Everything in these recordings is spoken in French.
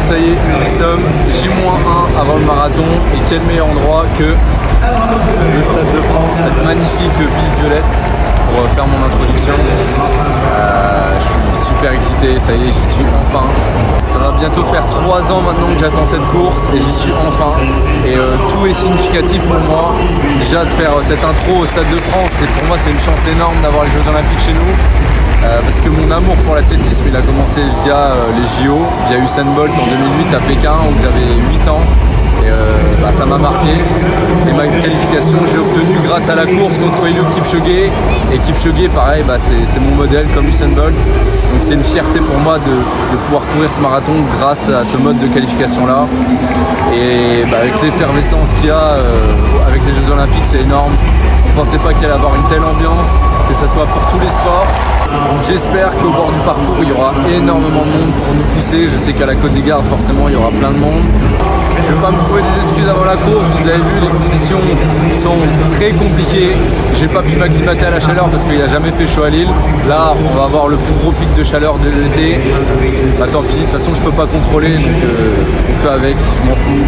ça y est, nous y sommes, J-1 avant le marathon, et quel meilleur endroit que le Stade de France, cette magnifique piste violette, pour faire mon introduction. Je suis super excité, ça y est, j'y suis enfin. Ça va bientôt faire 3 ans maintenant que j'attends cette course et j'y suis enfin. Et tout est significatif pour moi. Déjà de faire cette intro au Stade de France, pour moi c'est une chance énorme d'avoir les Jeux Olympiques chez nous. Parce que mon amour pour l'athlétisme il a commencé via les JO, via Usain Bolt en 2008 à Pékin où j'avais 8 ans. Et ça m'a marqué. Et ma qualification, je l'ai obtenue grâce à la course contre Eliud Kipchoge. Et Kipchoge, pareil, c'est mon modèle comme Usain Bolt. Donc c'est une fierté pour moi de pouvoir courir ce marathon grâce à ce mode de qualification-là. Et avec l'effervescence qu'il y a avec les Jeux Olympiques, c'est énorme. On ne pensait pas qu'il y allait avoir une telle ambiance, que ce soit pour tous les sports. Donc j'espère qu'au bord du parcours, il y aura énormément de monde pour nous pousser. Je sais qu'à la Côte des Gardes, forcément, il y aura plein de monde. Je ne vais pas me trouver des excuses avant la course. Vous avez vu, les conditions sont très compliquées. J'ai pas pu m'acclimater à la chaleur parce qu'il n'a jamais fait chaud à Lille. Là, on va avoir le plus gros pic de chaleur de l'été. Bah tant pis, de toute façon, je peux pas contrôler, donc on fait avec, je m'en fous.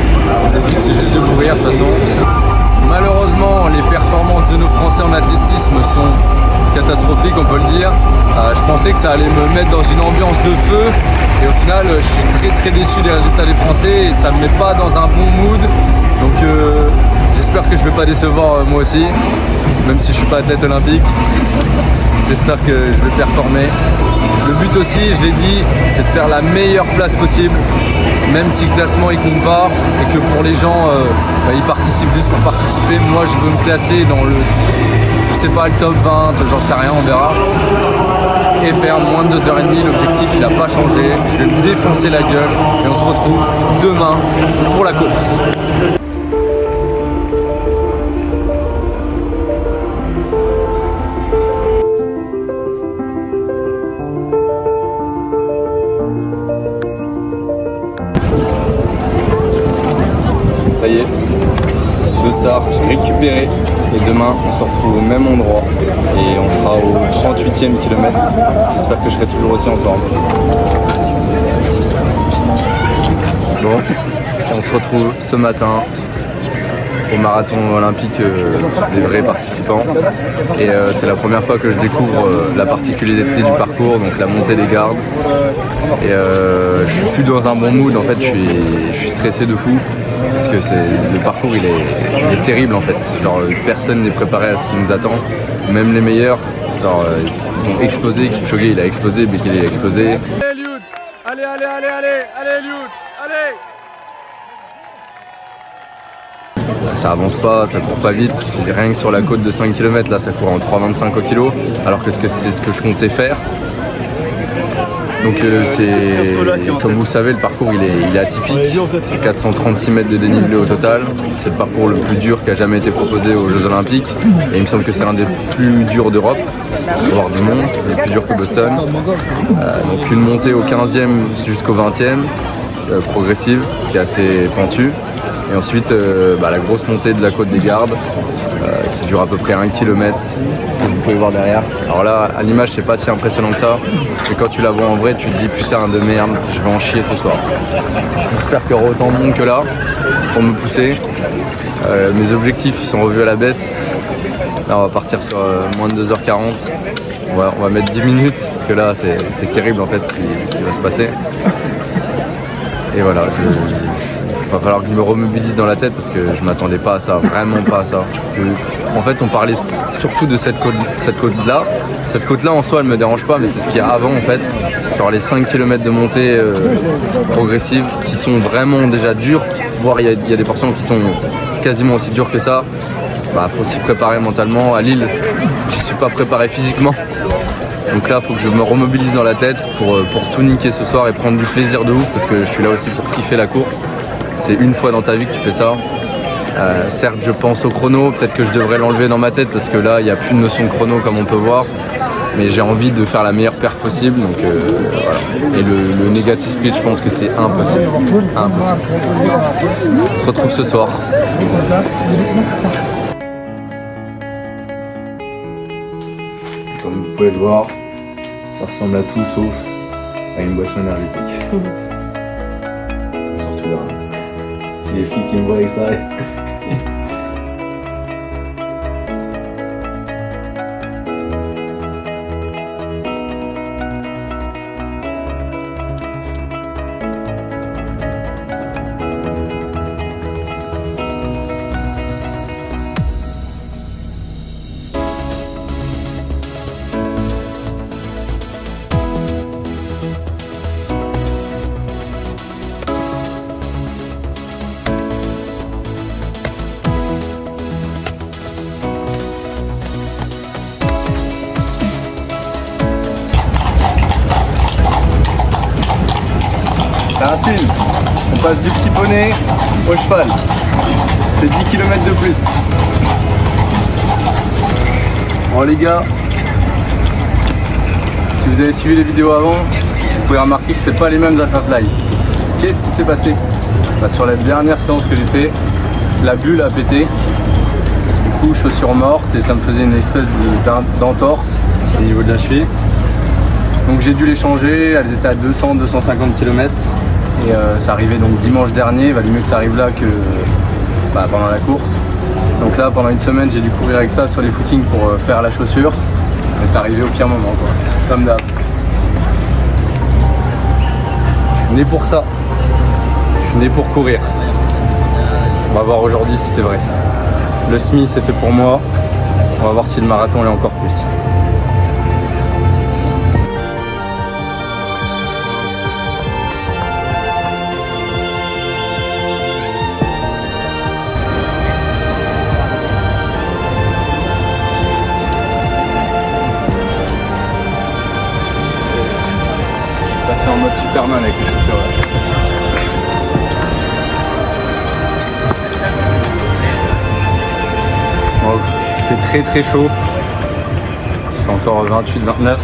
Le but, c'est juste de courir, de toute façon. Malheureusement, les performances de nos Français en athlétisme sont catastrophique, on peut le dire. Je pensais que ça allait me mettre dans une ambiance de feu et au final je suis très déçu des résultats des Français et ça me met pas dans un bon mood. Donc j'espère que je vais pas décevoir moi aussi, même si je suis pas athlète olympique. J'espère que je vais performer. Le but aussi, je l'ai dit, c'est de faire la meilleure place possible, même si le classement il compte pas et que pour les gens ils participent juste pour participer. Moi je veux me classer dans le, je sais pas, le top 20, j'en sais rien, on verra. Et faire moins de 2h30, l'objectif il n'a pas changé. Je vais me défoncer la gueule et on se retrouve demain pour la course. Ça y est, de ça, j'ai récupéré. Et demain, on se retrouve au même endroit et on sera au 38e kilomètre. J'espère que je serai toujours aussi en forme. Bon, on se retrouve ce matin au marathon olympique des vrais participants. Et c'est la première fois que je découvre la particularité du parcours, donc la montée des gardes. Et je suis plus dans un bon mood, en fait, je suis stressé de fou. Parce que le parcours il est terrible en fait, genre personne n'est préparé à ce qui nous attend, même les meilleurs, genre ils ont explosé, Kipchoge il a explosé, Bekele il a explosé. Allez Eliud, allez Eliud, allez. Ça avance pas, ça court pas vite, rien que sur la côte de 5 km là ça court en 3,25 au kilo, alors que c'est ce que je comptais faire. Donc comme vous le savez, le parcours il est atypique, c'est 436 mètres de dénivelé au total, c'est le parcours le plus dur qui a jamais été proposé aux Jeux Olympiques et il me semble que c'est l'un des plus durs d'Europe, voire du monde, il est plus dur que Boston. Donc une montée au 15e jusqu'au 20e, progressive, qui est assez pentue, et ensuite la grosse montée de la côte des Gardes, qui dure à peu près 1 km, que vous pouvez voir derrière. Alors là, à l'image, c'est pas si impressionnant que ça, mais quand tu la vois en vrai, tu te dis putain de merde, je vais en chier ce soir. J'espère qu'il y aura autant de monde que là pour me pousser. Mes objectifs ils sont revus à la baisse. Là, on va partir sur moins de 2h40. On va mettre 10 minutes parce que là, c'est terrible en fait ce qui va se passer. Et voilà, il va falloir que je me remobilise dans la tête parce que je m'attendais pas à ça, vraiment pas à ça. Parce que en fait on parlait surtout de cette côte-là. Cette côte-là en soi elle me dérange pas, mais c'est ce qu'il y a avant en fait. Genre les 5 km de montée progressive qui sont vraiment déjà dures, voire il y a des portions qui sont quasiment aussi dures que ça. Faut s'y préparer mentalement. À Lille, je suis pas préparé physiquement. Donc là, il faut que je me remobilise dans la tête pour tout niquer ce soir et prendre du plaisir de ouf parce que je suis là aussi pour kiffer la course. C'est une fois dans ta vie que tu fais ça. Certes, je pense au chrono, peut-être que je devrais l'enlever dans ma tête parce que là, il n'y a plus de notion de chrono comme on peut voir. Mais j'ai envie de faire la meilleure perf possible. Donc, voilà. Et le négatif split, je pense que c'est impossible. Impossible. On se retrouve ce soir. Comme vous pouvez le voir, ça ressemble à tout sauf à une boisson énergétique. c'est les filles qui me voient avec ça. C'est un signe. On passe du petit poney au cheval. C'est 10 km de plus. Bon les gars, si vous avez suivi les vidéos avant, vous pouvez remarquer que c'est pas les mêmes Alphafly. Qu'est-ce qui s'est passé? Sur la dernière séance que j'ai fait, la bulle a pété. Du coup, chaussure morte et ça me faisait une espèce d'entorse au niveau de la cheville. Donc j'ai dû les changer, elles étaient à 200-250 km et ça arrivait donc dimanche dernier, il valait mieux que ça arrive là que pendant la course. Donc là pendant une semaine j'ai dû courir avec ça sur les footings pour faire la chaussure et ça arrivait au pire moment quoi, comme d'hab. Je suis né pour ça, je suis né pour courir. On va voir aujourd'hui si c'est vrai. Le semi c'est fait pour moi, on va voir si le marathon l'est encore plus. C'est en mode Superman avec les chaussures. Bon, il fait très chaud. Il fait encore 28-29.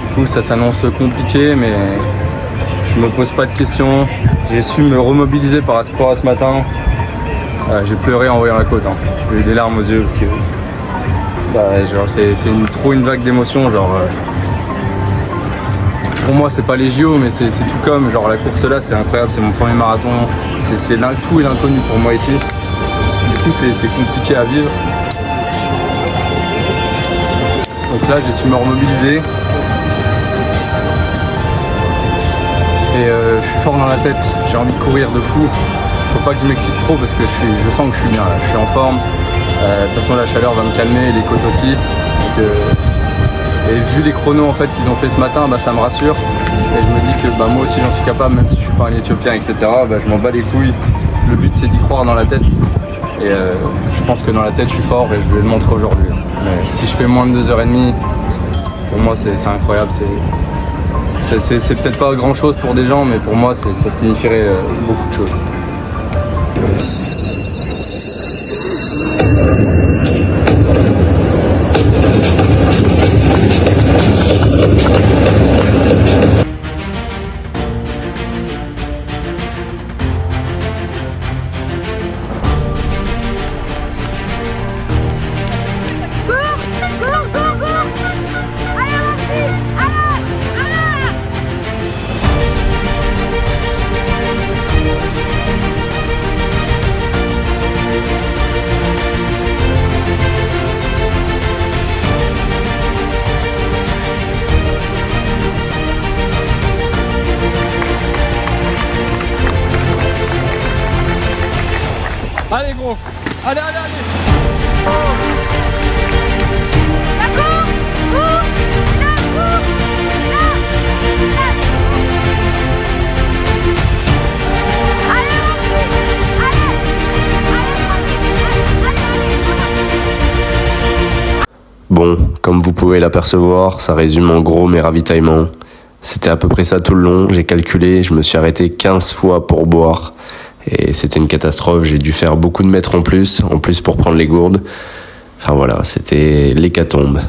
Du coup ça s'annonce compliqué mais je me pose pas de questions. J'ai su me remobiliser par rapport à ce matin. J'ai pleuré en voyant la côte. Hein. J'ai eu des larmes aux yeux parce que c'est trop une vague d'émotions. Pour moi c'est pas les JO mais c'est tout comme, la course là c'est incroyable, c'est mon premier marathon, c'est tout et l'inconnu pour moi ici. Du coup c'est compliqué à vivre. Donc là j'ai su me remobiliser. Et je suis fort dans la tête, j'ai envie de courir de fou. Faut pas que je m'excite trop parce que je sens que je suis bien là, je suis en forme. De toute façon la chaleur va me calmer, les côtes aussi. Donc, et vu les chronos en fait qu'ils ont fait ce matin, ça me rassure. Et je me dis que moi aussi j'en suis capable, même si je suis pas un Éthiopien, etc. Je m'en bats les couilles. Le but c'est d'y croire dans la tête. Et je pense que dans la tête je suis fort et je vais le montrer aujourd'hui. Mais si je fais moins de 2h30, pour moi c'est incroyable. C'est peut-être pas grand chose pour des gens, mais pour moi ça signifierait beaucoup de choses. Allez gros, allez. Bon, comme vous pouvez l'apercevoir, ça résume en gros mes ravitaillements. C'était à peu près ça tout le long, j'ai calculé, je me suis arrêté 15 fois pour boire. Et c'était une catastrophe, j'ai dû faire beaucoup de mètres en plus pour prendre les gourdes. Enfin voilà, c'était l'hécatombe.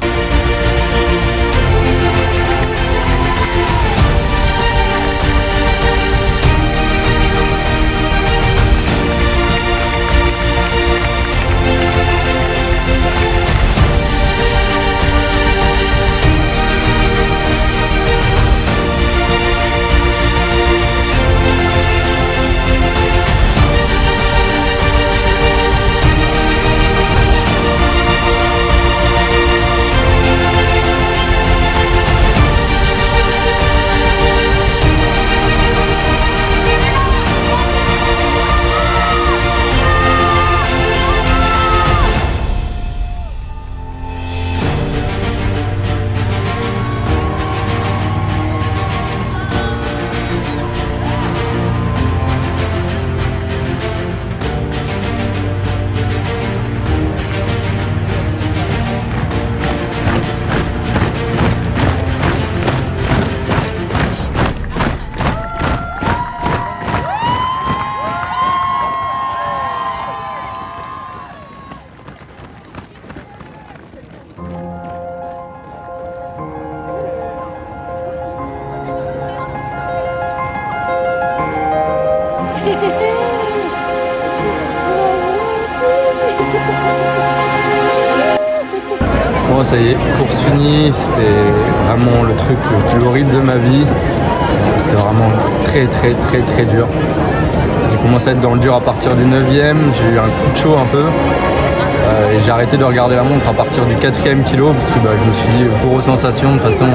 Bon, ça y est, course finie, c'était vraiment le truc le plus horrible de ma vie. C'était vraiment très dur. J'ai commencé à être dans le dur à partir du 9e, j'ai eu un coup de chaud un peu. Et j'ai arrêté de regarder la montre à partir du 4e kilo parce que je me suis dit, pour aux sensations, de toute façon,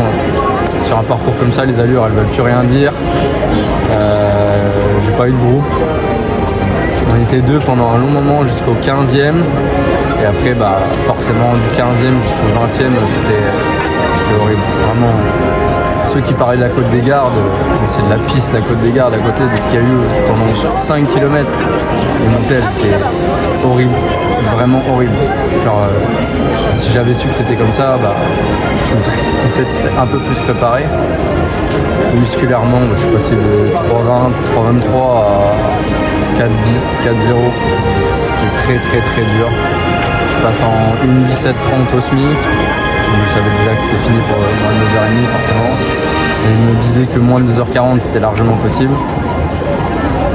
sur un parcours comme ça, les allures, elles veulent plus rien dire. J'ai pas eu de groupe. On était deux pendant un long moment jusqu'au 15e. Et après, forcément, du 15e jusqu'au 20e, c'était horrible. Vraiment, ceux qui parlaient de la Côte des Gardes, c'est de la piste, la Côte des Gardes, à côté de ce qu'il y a eu pendant 5 km. Les montées, c'était horrible, vraiment horrible. Genre, si j'avais su que c'était comme ça, je me serais peut-être un peu plus préparé. Musculairement, je suis passé de 3,20, 3,23 à 4,10, 4,0. C'était très dur. Je passe en 1,17,30 au SMI. Je savais déjà que c'était fini pour moins de 2h30 forcément. Et je me disais que moins de 2h40 c'était largement possible.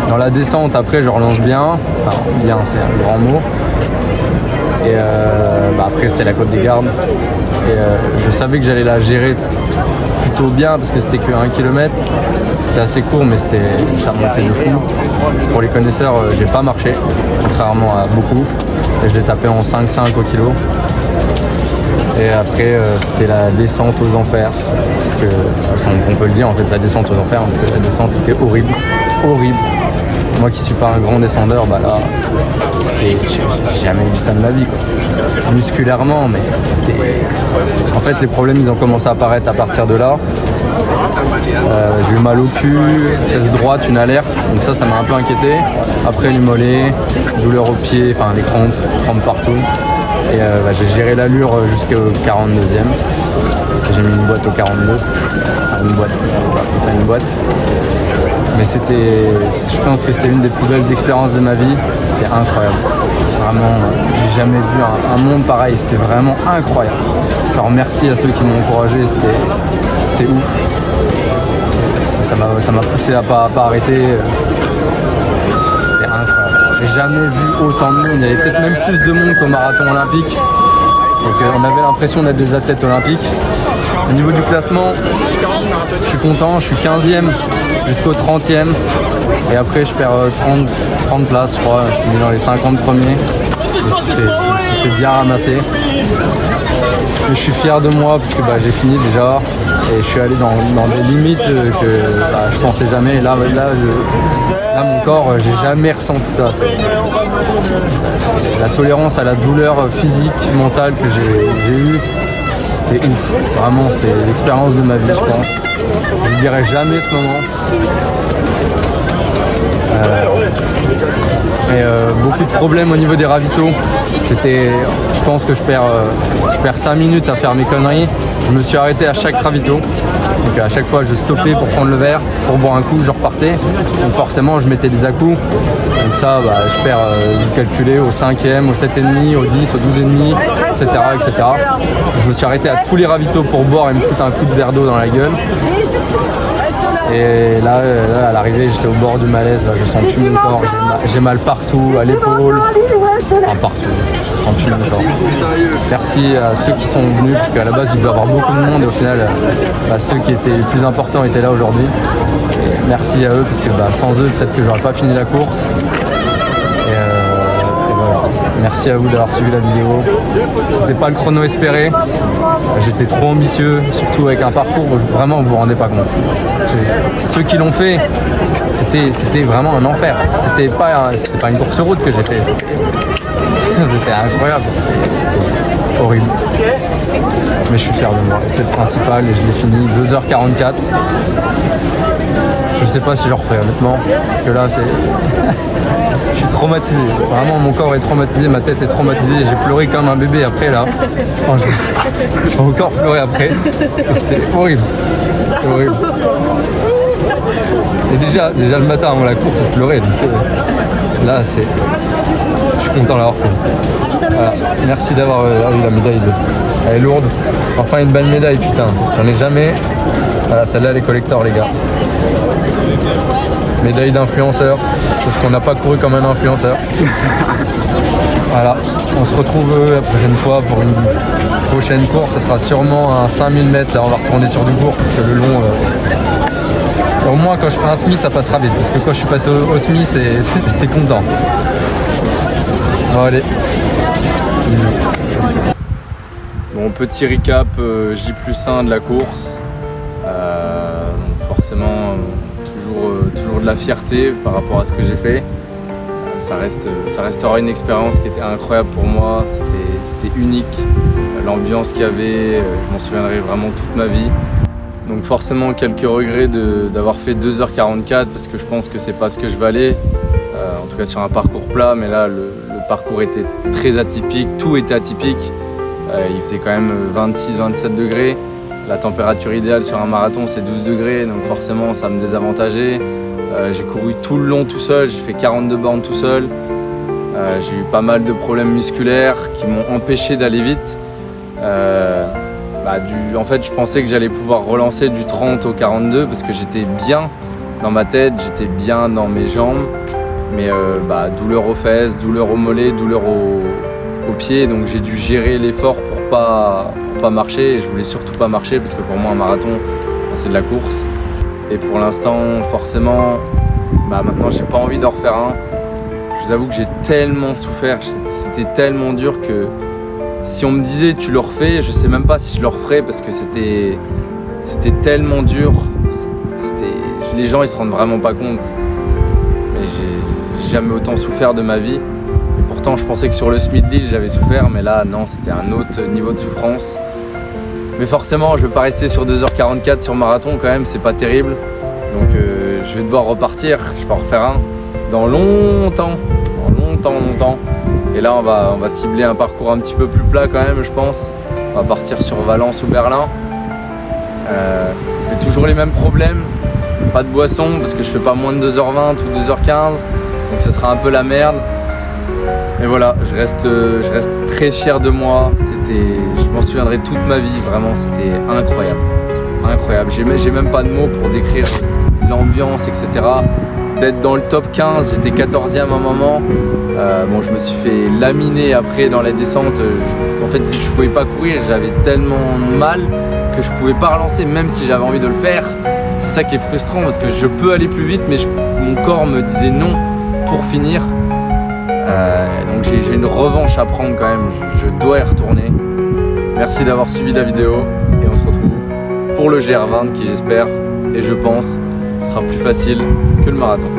Dans la descente après je relance bien. Enfin bien c'est un grand mot. Et après c'était la Côte des Gardes. Et je savais que j'allais la gérer plutôt bien parce que c'était que 1 km. C'était assez court mais ça montait de fou. Pour les connaisseurs j'ai pas marché, contrairement à beaucoup. Et je l'ai tapé en 5,5 au kilo. Et après c'était la descente aux enfers. Parce que on peut le dire en fait la descente aux enfers parce que la descente était horrible. Moi qui suis pas un grand descendeur, là j'ai jamais vu ça de ma vie quoi. Musculairement mais c'était. En fait les problèmes ils ont commencé à apparaître à partir de là. J'ai eu mal au cul, fesse droite, une alerte, donc ça m'a un peu inquiété. Après les mollets, douleur aux pieds, enfin les crampes partout. Et j'ai géré l'allure jusqu'au 42e. J'ai mis une boîte au 42. Enfin une boîte, c'est ça une boîte. Mais je pense que c'était une des plus belles expériences de ma vie. C'était incroyable. Vraiment, j'ai jamais vu un monde pareil. C'était vraiment incroyable. Alors merci à ceux qui m'ont encouragé. C'était ouf. Ça m'a poussé à pas arrêter. C'était incroyable. J'ai jamais vu autant de monde. Il y avait peut-être même plus de monde qu'au marathon olympique. Donc on avait l'impression d'être des athlètes olympiques. Au niveau du classement, je suis content. Je suis 15e jusqu'au 30e. Et après je perds 30 places, je crois. Je suis dans les 50 premiers. Je me suis fait bien ramasser. Mais je suis fier de moi parce que j'ai fini déjà. Et je suis allé dans des limites que je pensais jamais. Et là mon corps, j'ai jamais ressenti ça. La tolérance à la douleur physique, mentale que j'ai eue, c'était ouf. Vraiment, c'était l'expérience de ma vie, je pense. Je ne dirai jamais ce moment. Beaucoup de problèmes au niveau des ravitaux. Je pense que je perds 5 minutes à faire mes conneries. Je me suis arrêté à chaque ravito. Donc à chaque fois je stoppais pour prendre le verre, pour boire un coup, je repartais. Donc forcément je mettais des à-coups. Donc ça je perds, vous calculez, au 5e, au 7,5, au 10, au 12,5, etc. Je me suis arrêté à tous les ravitaux pour boire et me foutre un coup de verre d'eau dans la gueule. Et là à l'arrivée j'étais au bord du malaise, je sens plus mon corps, j'ai mal partout, à l'épaule, enfin partout, je sens plus mon corps. Merci à ceux qui sont venus parce qu'à la base il devait y avoir beaucoup de monde et au final ceux qui étaient les plus importants étaient là aujourd'hui. Et merci à eux parce que sans eux peut-être que j'aurais pas fini la course. Et voilà. Merci à vous d'avoir suivi la vidéo. C'était pas le chrono espéré. J'étais trop ambitieux, surtout avec un parcours où vraiment vous vous rendez pas compte. Ceux qui l'ont fait, c'était vraiment un enfer. C'était pas une course route que j'ai fait. C'était incroyable. C'était horrible. Mais je suis fier de moi. C'est le principal et je l'ai fini 2h44. Je sais pas si je le refais honnêtement. Parce que là je suis traumatisé. Vraiment mon corps est traumatisé, ma tête est traumatisée. J'ai pleuré comme un bébé après là. Enfin, je vais encore pleurer après. C'était horrible. C'était horrible. Et déjà le matin avant la course, je pleurais. Donc, là je suis content d'avoir fait. Voilà. Merci d'avoir eu la médaille. Elle est lourde. Enfin une belle médaille putain. J'en ai jamais. Voilà, celle-là elle est collector les gars. Médaille d'influenceur, sauf qu'on n'a pas couru comme un influenceur. Voilà, on se retrouve la prochaine fois pour une prochaine course. Ça sera sûrement un 5000 mètres. Là, on va retourner sur du court parce que le long, au moins quand je ferai un semi, ça passera vite. Parce que quand je suis passé au semi, j'étais content. Bon, allez. Bon, petit recap J+1 de la course. Donc forcément, toujours de la fierté par rapport à ce que j'ai fait. Ça restera une expérience qui était incroyable pour moi, c'était unique, l'ambiance qu'il y avait, je m'en souviendrai vraiment toute ma vie. Donc forcément quelques regrets d'avoir fait 2h44 parce que je pense que c'est pas ce que je valais, en tout cas sur un parcours plat, mais là le parcours était très atypique, tout était atypique, il faisait quand même 26-27 degrés, la température idéale sur un marathon c'est 12 degrés, donc forcément ça me désavantageait. J'ai couru tout le long tout seul, j'ai fait 42 bornes tout seul. J'ai eu pas mal de problèmes musculaires qui m'ont empêché d'aller vite. En fait, je pensais que j'allais pouvoir relancer du 30 au 42 parce que j'étais bien dans ma tête, j'étais bien dans mes jambes. Mais douleur aux fesses, douleur aux mollets, douleur aux pieds. Donc j'ai dû gérer l'effort pour pas marcher. Et je voulais surtout pas marcher parce que pour moi un marathon, c'est de la course. Et pour l'instant, forcément, maintenant j'ai pas envie d'en refaire un. Je vous avoue que j'ai tellement souffert, c'était tellement dur que si on me disait tu le refais, je sais même pas si je le referais parce que c'était tellement dur. Les gens ils se rendent vraiment pas compte. Mais j'ai jamais autant souffert de ma vie. Et pourtant je pensais que sur le Smith Lille j'avais souffert, mais là non, c'était un autre niveau de souffrance. Mais forcément, je ne vais pas rester sur 2h44 sur marathon quand même, c'est pas terrible. Donc je vais devoir repartir, je vais en refaire un dans longtemps. Et là, on va cibler un parcours un petit peu plus plat quand même, je pense. On va partir sur Valence ou Berlin. J'ai toujours les mêmes problèmes, pas de boisson parce que je fais pas moins de 2h20 ou 2h15. Donc ça sera un peu la merde. Mais voilà, je reste très fier de moi. Je m'en souviendrai toute ma vie, vraiment, c'était incroyable. Incroyable. J'ai même pas de mots pour décrire l'ambiance, etc. D'être dans le top 15, j'étais 14e à un moment. Je me suis fait laminer après dans la descente. En fait, vu que je pouvais pas courir, j'avais tellement mal que je pouvais pas relancer, même si j'avais envie de le faire. C'est ça qui est frustrant parce que je peux aller plus vite, mais mon corps me disait non pour finir. Donc j'ai une revanche à prendre quand même, je dois y retourner. Merci d'avoir suivi la vidéo et on se retrouve pour le GR20 qui j'espère et je pense sera plus facile que le marathon.